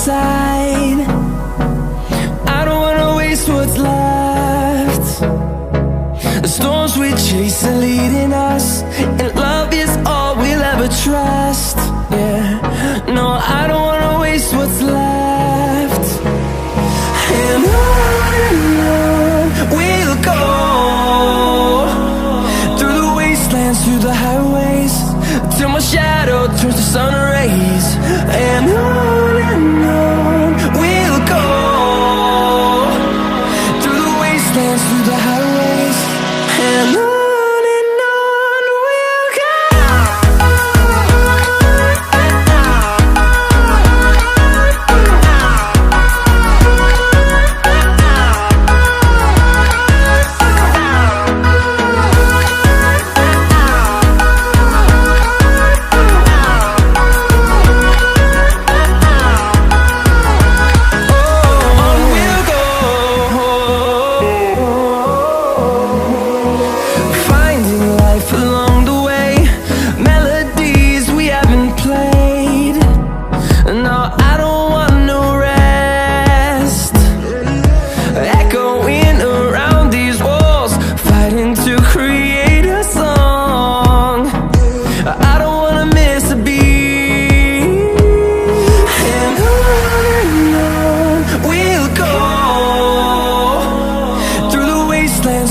side. I don't wanna waste what's left. The storms we chase are leading us, and love is all we'll ever trust. Yeah, no, I don't wanna waste what's left. And on we'll go, through the wastelands, through the highways, till my shadow turns to sun rays. And on we'll go, through the wastelands, through the highways, and on we'll go.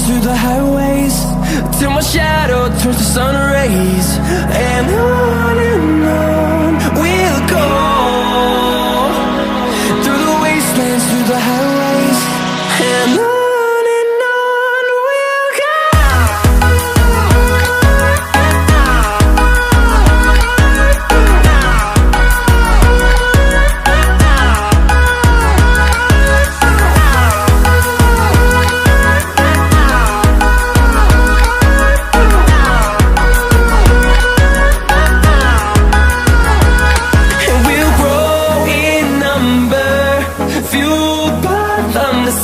Through the highways, till my shadow turns to sun rays. And on we'll go, through the wastelands, through the highways, and on we'll go.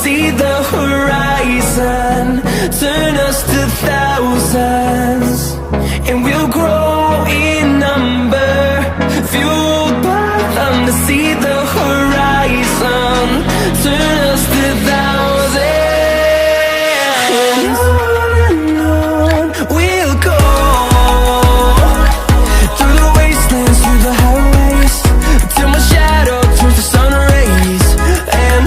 See the horizon turn us to thousands, and we'll grow in number, fueled by them. To see the horizon turn us to thousands, and on we'll go, through the wastelands, through the highways, till my shadow turns to sun rays. And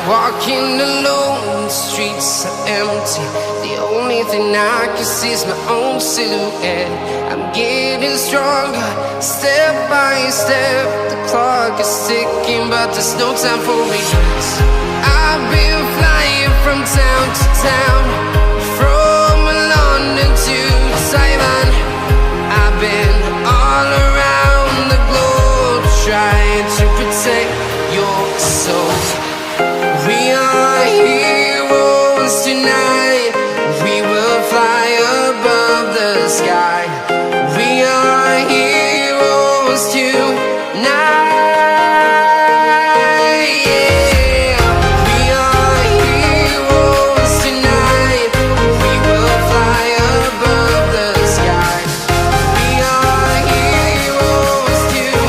walking alone, the streets are empty. The only thing I can see is my own silhouette. I'm getting stronger, step by step. The clock is ticking, but there's no time for regrets. I've been flying from town to town, from London to Taiwan. I've been all around the globe, trying to protect your soul. We are heroes tonight. We will fly above the sky. We are heroes tonight. Yeah. We are heroes tonight. We will fly above the sky. We are heroes tonight.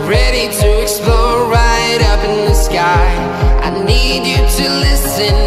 Ready to explore right up in the sky. I need you to listen